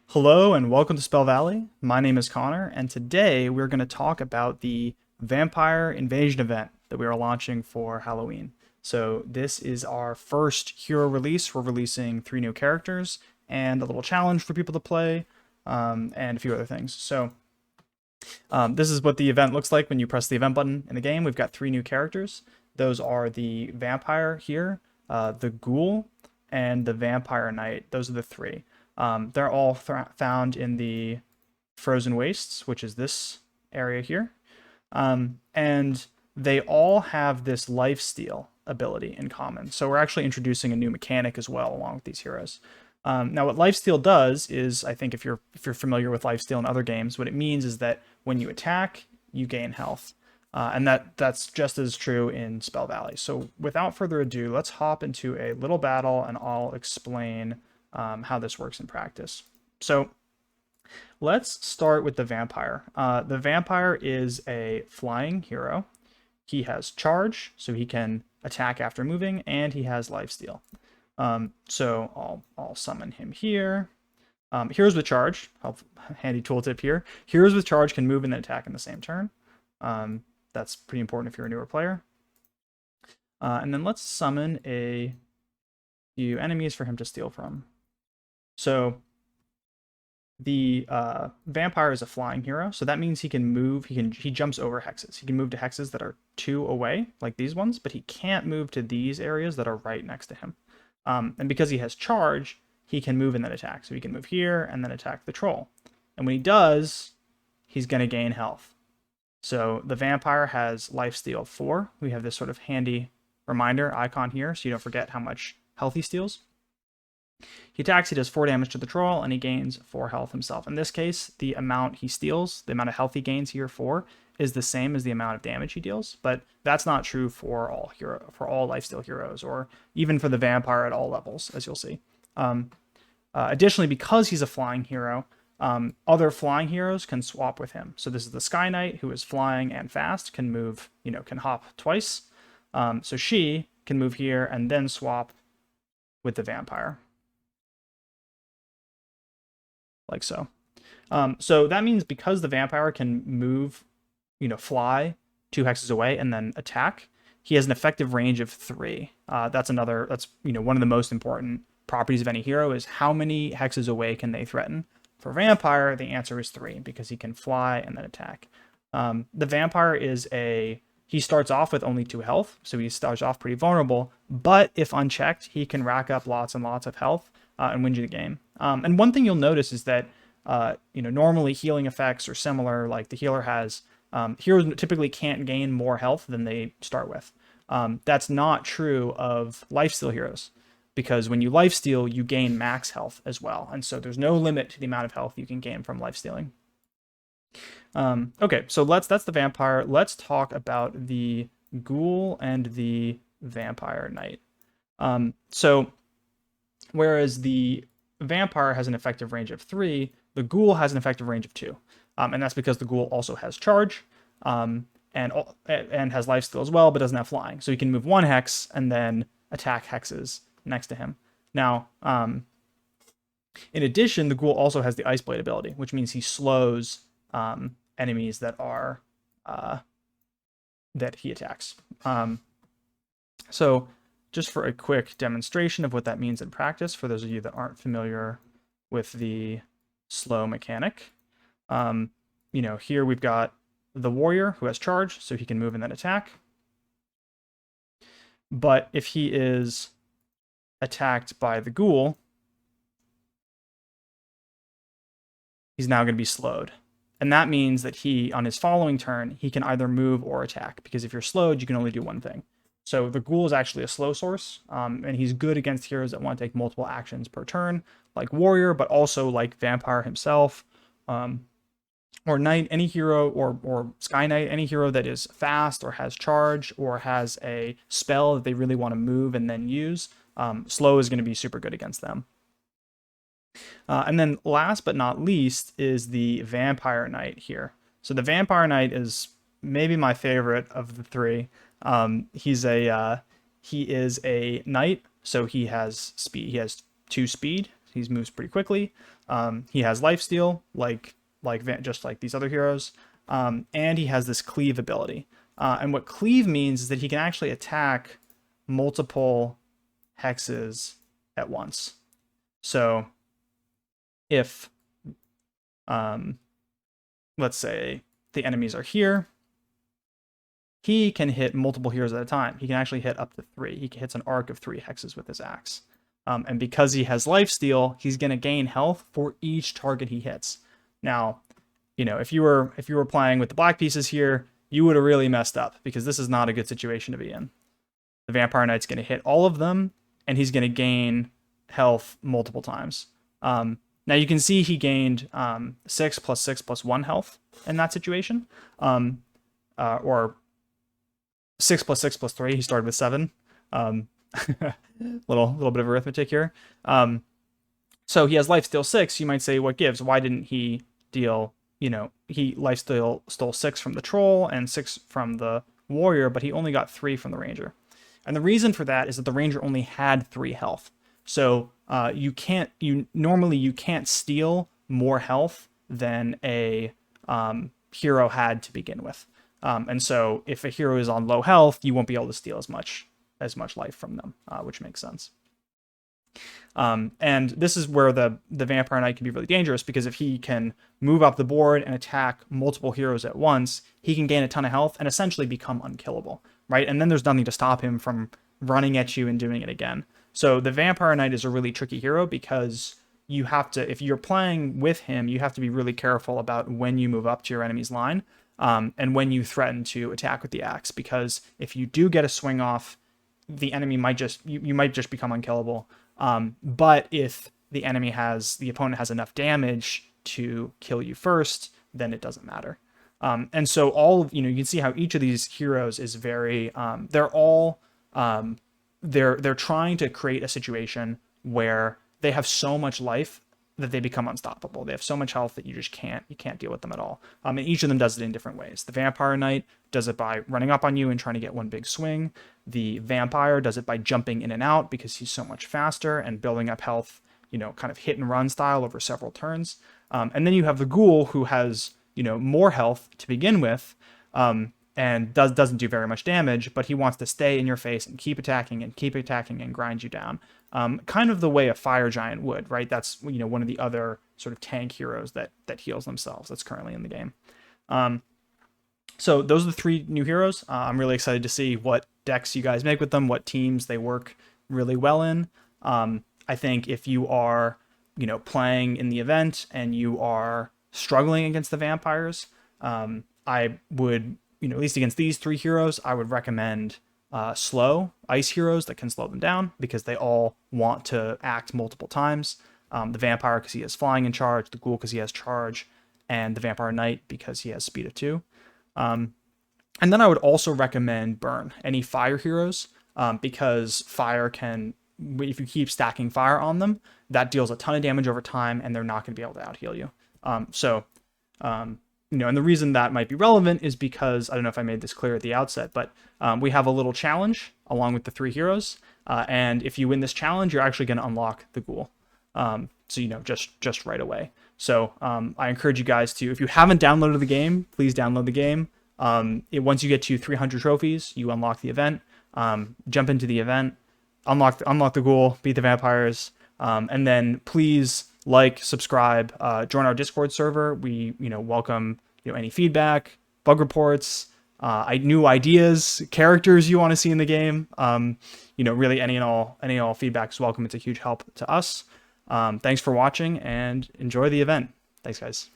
Hello and welcome to Spell Valley. My name is Connor, and today we're going to talk about the Vampire Invasion event that we are launching for Halloween. So this is our first hero release. We're releasing 3 new characters and a little challenge for people to play, and a few other things. This is what the event looks like when you press the event button in the game. We've got 3 new characters. Those are the Vampire here, the Ghoul, and the Vampire Knight. Those are the 3. They're all found in the Frozen Wastes, which is this area here. And they all have this Lifesteal ability in common. So we're actually introducing a new mechanic as well along with these heroes. Now, what Lifesteal does is, I think if you're familiar with Lifesteal in other games, what it means is that when you attack, you gain health. And that's just as true in Spell Valley. So without further ado, let's hop into a little battle and I'll explain how this works in practice. So let's start with the Vampire. The Vampire is a flying hero. He has charge, so he can attack after moving, and he has lifesteal. So I'll summon him here. Heroes with charge, handy tooltip here. Heroes with charge can move and then attack in the same turn. That's pretty important if you're a newer player. And then let's summon a few enemies for him to steal from. So the Vampire is a flying hero, so that means he can move. He jumps over hexes. He can move to hexes that are 2 away, like these ones, but he can't move to these areas that are right next to him. And because he has charge, he can move and then attack. So he can move here and then attack the troll. And when he does, he's going to gain health. So the Vampire has lifesteal 4. We have this sort of handy reminder icon here, so you don't forget how much health he steals. He attacks, he does 4 damage to the troll, and he gains 4 health himself. In this case, the amount he steals, the amount of health he gains here 4, is the same as the amount of damage he deals, but that's not true for all lifesteal heroes, or even for the Vampire at all levels, as you'll see. Additionally, because he's a flying hero, other flying heroes can swap with him. So this is the Sky Knight, who is flying and fast, can move, can hop twice. So she can move here and then swap with the Vampire. Like so. So that means because the Vampire can move, fly 2 hexes away and then attack, he has an effective range of 3. That's one of the most important properties of any hero is how many hexes away can they threaten. For Vampire, the answer is 3 because he can fly and then attack. The Vampire he starts off with only 2 health, so he starts off pretty vulnerable, but if unchecked, he can rack up lots and lots of health and win you the game. And one thing you'll notice is that, normally healing effects are similar, like the healer has, heroes typically can't gain more health than they start with. That's not true of lifesteal heroes, because when you lifesteal, you gain max health as well. And so there's no limit to the amount of health you can gain from lifestealing. Okay, so that's the Vampire. Let's talk about the Ghoul and the Vampire Knight. So whereas the Vampire has an effective range of 3, the Ghoul has an effective range of 2. And that's because the Ghoul also has charge and has lifesteal as well, but doesn't have flying. So he can move 1 hex and then attack hexes next to him. Now, in addition, the Ghoul also has the Ice Blade ability, which means he slows enemies that are that he attacks. So just for a quick demonstration of what that means in practice, for those of you that aren't familiar with the slow mechanic, here we've got the warrior who has charge, so he can move and then attack. But if he is attacked by the Ghoul, he's now going to be slowed. And that means that on his following turn, he can either move or attack, because if you're slowed, you can only do one thing. So the Ghoul is actually a slow source, and he's good against heroes that want to take multiple actions per turn, like Warrior, but also like Vampire himself, or Knight, any hero, or Sky Knight, any hero that is fast or has charge or has a spell that they really want to move and then use. Slow is going to be super good against them. And then last but not least is the Vampire Knight here. So the Vampire Knight is maybe my favorite of the 3. He is a knight, so he has speed. He has 2 speed. He moves pretty quickly. He has Lifesteal, just like these other heroes. And he has this Cleave ability. And what Cleave means is that he can actually attack multiple hexes at once. So if, let's say the enemies are here, he can hit multiple heroes at a time. He can actually hit up to 3. He hits an arc of 3 hexes with his axe. And because he has Lifesteal, he's going to gain health for each target he hits. Now, if you were playing with the black pieces here, you would have really messed up, because this is not a good situation to be in. The Vampire Knight's going to hit all of them, and he's going to gain health multiple times. Now you can see he gained 6 + 6 + 1 health in that situation, or 6 + 6 + 3. He started with 7. Little bit of arithmetic here. So he has Lifesteal 6. You might say, what gives? Why didn't he deal? He Lifesteal stole 6 from the troll and 6 from the warrior, but he only got 3 from the ranger. And the reason for that is that the ranger only had 3 health. So normally you can't steal more health than a hero had to begin with. And so if a hero is on low health, you won't be able to steal as much life from them, which makes sense. And this is where the Vampire Knight can be really dangerous, because if he can move up the board and attack multiple heroes at once, he can gain a ton of health and essentially become unkillable, right? And then there's nothing to stop him from running at you and doing it again. So the Vampire Knight is a really tricky hero, because you have to, if you're playing with him, you have to be really careful about when you move up to your enemy's line, and when you threaten to attack with the axe, because if you do get a swing off, the enemy might you might just become unkillable. But if the opponent has enough damage to kill you first, then it doesn't matter. And so you can see how each of these heroes is very, they're trying to create a situation where they have so much life that they become unstoppable. They have so much health that you can't deal with them at all. And each of them does it in different ways. The Vampire Knight does it by running up on you and trying to get one big swing. The Vampire does it by jumping in and out, because he's so much faster and building up health, kind of hit and run style over several turns. And then you have the Ghoul, who has, more health to begin with, and doesn't do very much damage, but he wants to stay in your face and keep attacking and grind you down. Kind of the way a fire giant would, right? That's, one of the other sort of tank heroes that heals themselves that's currently in the game. So those are the 3 new heroes. I'm really excited to see what decks you guys make with them, what teams they work really well in. I think if you are, playing in the event and you are struggling against the vampires, I would, at least against these 3 heroes, I would recommend slow ice heroes that can slow them down, because they all want to act multiple times. The Vampire, because he has flying and charge, the Ghoul, because he has charge, and the Vampire Knight, because he has speed of 2. And then I would also recommend burn any fire heroes, because fire can, if you keep stacking fire on them, that deals a ton of damage over time, and they're not going to be able to out heal you. And the reason that might be relevant is because, I don't know if I made this clear at the outset, but we have a little challenge along with the 3 heroes. And if you win this challenge, you're actually going to unlock the Ghoul. Just right away. So I encourage you guys to, if you haven't downloaded the game, please download the game. Once you get to 300 trophies, you unlock the event. Jump into the event, unlock the Ghoul, beat the vampires, and then please subscribe, join our Discord server. We welcome any feedback, bug reports, new ideas, characters you want to see in the game. Really any and all feedback is welcome. It's a huge help to us. Thanks for watching, and enjoy the event. Thanks, guys.